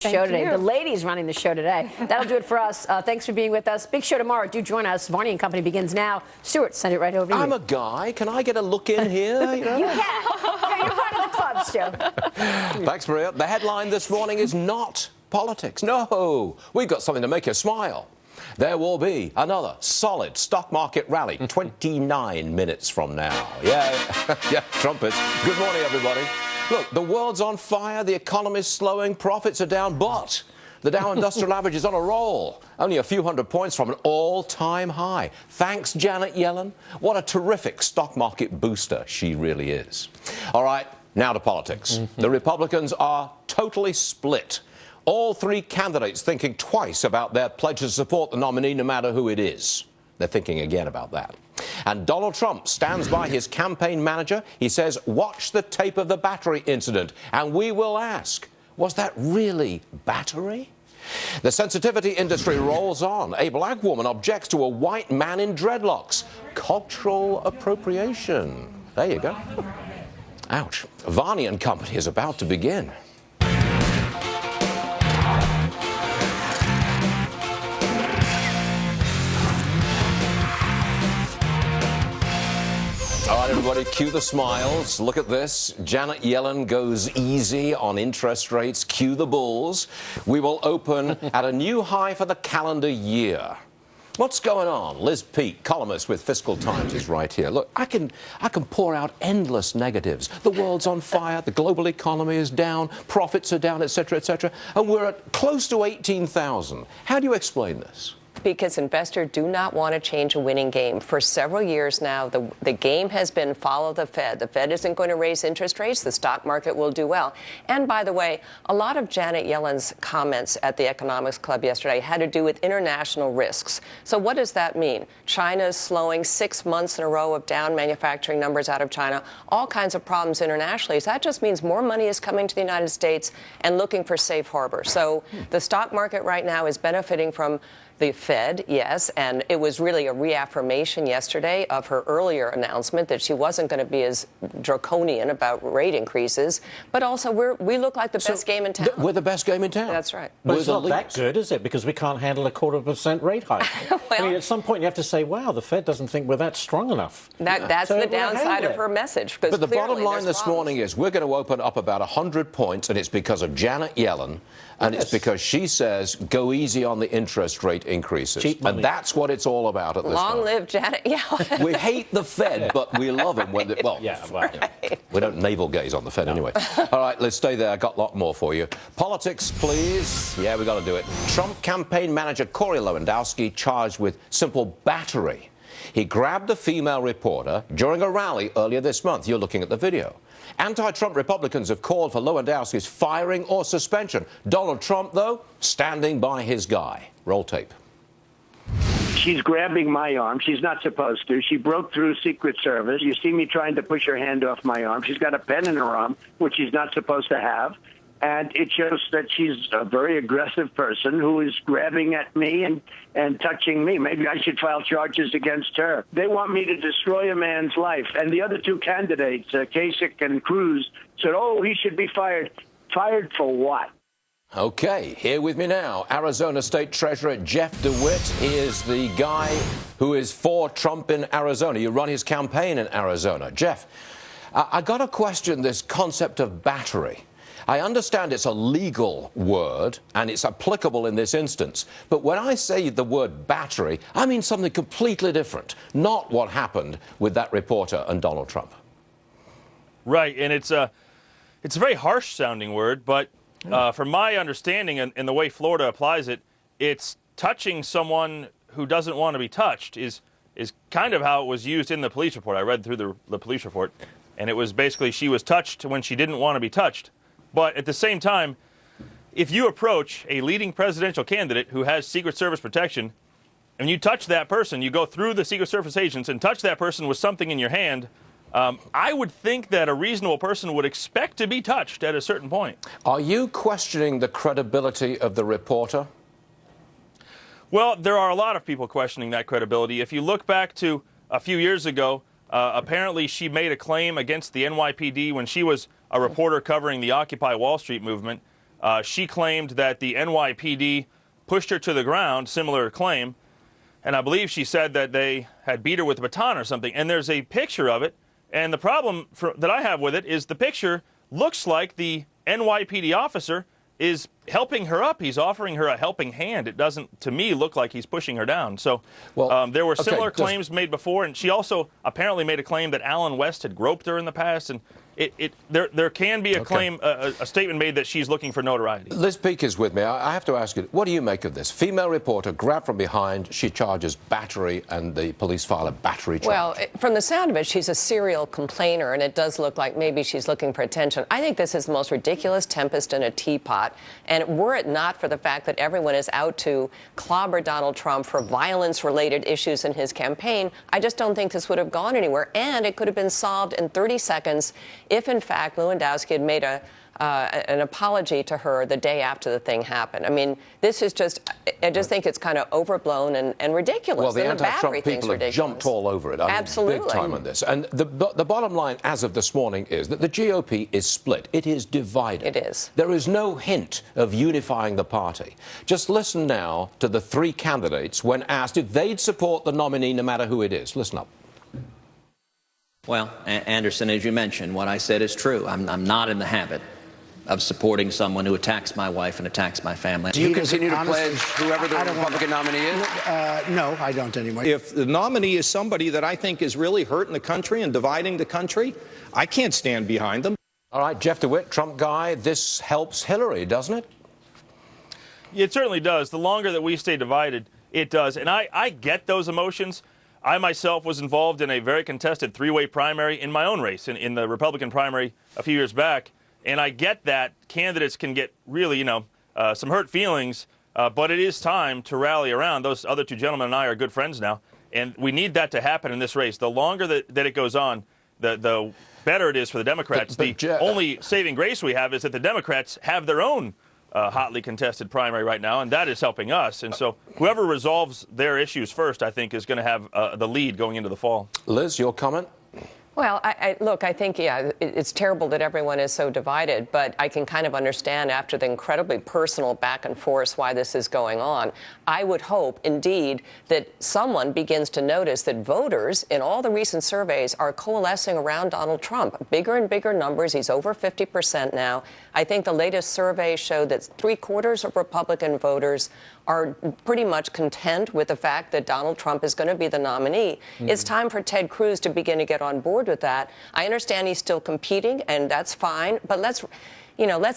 Show today. The ladies running the show today. That'll do it for us. Thanks for being with us. Big show tomorrow. Do join us. Varney and Company begins now. Stuart, send it right over to you. I'm a guy. Can I get a look in here? You can. You're part of the club, Stu. Thanks, Maria. The headline this morning is not politics. No, we've got something to make you smile. There will be another solid stock market rally 29 minutes from now. Yeah, yeah, trumpets. Good morning, everybody. Look, the world's on fire, the economy's slowing, profits are down, but the Dow Industrial Average is on a roll, only a few hundred points from an all-time high. Thanks, Janet Yellen. What a terrific stock market booster she really is. All right, now to politics. The Republicans are totally split. All three candidates thinking twice about their pledge to support the nominee, no matter who it is. They're thinking again about that. And Donald Trump stands by his campaign manager. He says, watch the tape of the battery incident. And we will ask, was that really battery? The sensitivity industry rolls on. A black woman objects to a white man in dreadlocks. Cultural appropriation. There you go. Ouch. Varney and Company is about to begin. All right, everybody, cue the smiles. Look at this. Janet Yellen goes easy on interest rates. Cue the bulls. We will open at a new high for the calendar year. What's going on? Liz Peek, columnist with Fiscal Times, is right here. Look, I can pour out endless negatives. The world's on fire, the global economy is down, profits are down, etc., and we're at close to 18,000. How do you explain this? Because investors do not want to change a winning game. For several years now, the game has been follow the Fed. The Fed isn't going to raise interest rates. The stock market will do well. And by the way, a lot of Janet Yellen's comments at the Economics Club yesterday had to do with international risks. So what does that mean? China is slowing, 6 months in a row of down manufacturing numbers out of China, all kinds of problems internationally. So that just means more money is coming to the United States and looking for safe harbor. So the stock market right now is benefiting from the Fed, yes, and it was really a reaffirmation yesterday of her earlier announcement that she wasn't going to be as draconian about rate increases, but also we look like the best game in town. We're the best game in town. That's right. But it's not that good, is it? Because we can't handle a 0.25% rate hike. Well, I mean, at some point you have to say, wow, the Fed doesn't think we're that strong enough. That's so the downside of her message. But the bottom line this morning is we're going to open up about 100 points, and it's because of Janet Yellen, and it's because she says go easy on the interest rate increases. And that's what it's all about at this time. Long live Janet Yellen. We hate the Fed, but we love them when they, well, we don't navel gaze on the Fed anyway. All right, let's stay there. I got a lot more for you. Politics, please. Yeah, we got to do it. Trump campaign manager Corey Lewandowski charged with simple battery. He grabbed a female reporter during a rally earlier this month. You're looking at the video. Anti-Trump Republicans have called for Lewandowski's firing or suspension. Donald Trump, though, standing by his guy. Roll tape. She's grabbing my arm. She's not supposed to. She broke through Secret Service. You see me trying to push her hand off my arm. She's got a pen in her arm, which she's not supposed to have. And it shows that she's a very aggressive person who is grabbing at me and touching me. Maybe I should file charges against her. They want me to destroy a man's life. And the other two candidates, Kasich and Cruz, said, oh, he should be fired. Fired for what? Okay, here with me now, Arizona State Treasurer Jeff DeWitt. He is the guy who is for Trump in Arizona. You run his campaign in Arizona. Jeff, I got to question this concept of battery. I understand it's a legal word and it's applicable in this instance. But when I say the word battery, I mean something completely different, not what happened with that reporter and Donald Trump. Right, and it's a very harsh sounding word, but from my understanding and the way Florida applies it, it's touching someone who doesn't want to be touched is kind of how it was used in the police report. I read through the police report, and it was basically she was touched when she didn't want to be touched. But at the same time, if you approach a leading presidential candidate who has Secret Service protection, and you touch that person, you go through the Secret Service agents and touch that person with something in your hand, I would think that a reasonable person would expect to be touched at a certain point. Are you questioning the credibility of the reporter? Well, there are a lot of people questioning that credibility. If you look back to a few years ago, apparently she made a claim against the NYPD when she was a reporter covering the Occupy Wall Street movement. She claimed that the NYPD pushed her to the ground, similar claim, and I believe she said that they had beat her with a baton or something. And there's a picture of it, and the problem that I have with it is the picture looks like the NYPD officer is helping her up. He's offering her a helping hand. It doesn't, to me, look like he's pushing her down. So there were similar claims made before, and she also apparently made a claim that Alan West had groped her in the past, and there can be a claim, a statement made that she's looking for notoriety. Liz Peek is with me. I have to ask you, what do you make of this? Female reporter grabbed from behind. She charges battery, and the police file a battery charge. Well, from the sound of it, she's a serial complainer, and it does look like maybe she's looking for attention. I think this is the most ridiculous tempest in a teapot. And were it not for the fact that everyone is out to clobber Donald Trump for violence-related issues in his campaign, I just don't think this would have gone anywhere. And it could have been solved in 30 seconds if, in fact, Lewandowski had made an apology to her the day after the thing happened. I mean, this is just, I just think it's kind of overblown and ridiculous. Well, the and anti-Trump people have jumped all over it. Absolutely. Big time on this. And the bottom line, as of this morning, is that the GOP is split. It is divided. It is. There is no hint of unifying the party. Just listen now to the three candidates when asked if they'd support the nominee no matter who it is. Listen up. Well, Anderson, as you mentioned, what I said is true. I'm not in the habit of supporting someone who attacks my wife and attacks my family. Do you continue to pledge whoever the Republican nominee is? No, I don't anymore. If the nominee is somebody that I think is really hurting the country and dividing the country, I can't stand behind them. All right, Jeff DeWitt, Trump guy, this helps Hillary, doesn't it? It certainly does. The longer that we stay divided, it does. And I get those emotions. I myself was involved in a very contested three-way primary in my own race, in the Republican primary a few years back. And I get that candidates can get really, some hurt feelings, but it is time to rally around. Those other two gentlemen and I are good friends now, and we need that to happen in this race. The longer that it goes on, the better it is for the Democrats. The only saving grace we have is that the Democrats have their own hotly contested primary right now, and that is helping us. And so whoever resolves their issues first, I think, is going to have the lead going into the fall. Liz, your comment? Well, look, I think, yeah, it's terrible that everyone is so divided, but I can kind of understand after the incredibly personal back and forth why this is going on. I would hope, indeed, that someone begins to notice that voters in all the recent surveys are coalescing around Donald Trump. Bigger and bigger numbers. He's over 50% now. I think the latest survey showed that 3/4 of Republican voters are pretty much content with the fact that Donald Trump is going to be the nominee. It's time for Ted Cruz to begin to get on board with that. I understand he's still competing, and that's fine, but let's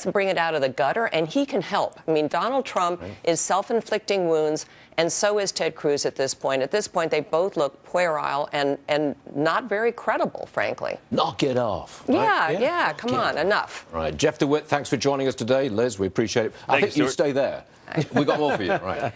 bring it out of the gutter, and he can help. I mean, Donald Trump is self-inflicting wounds, and so is Ted Cruz at this point. At this point, they both look puerile and not very credible, frankly. Knock it off. Right? Yeah, come on, enough. All right, Jeff DeWitt, thanks for joining us today. Liz, we appreciate it. I think you stay there. We've got more for you. Right.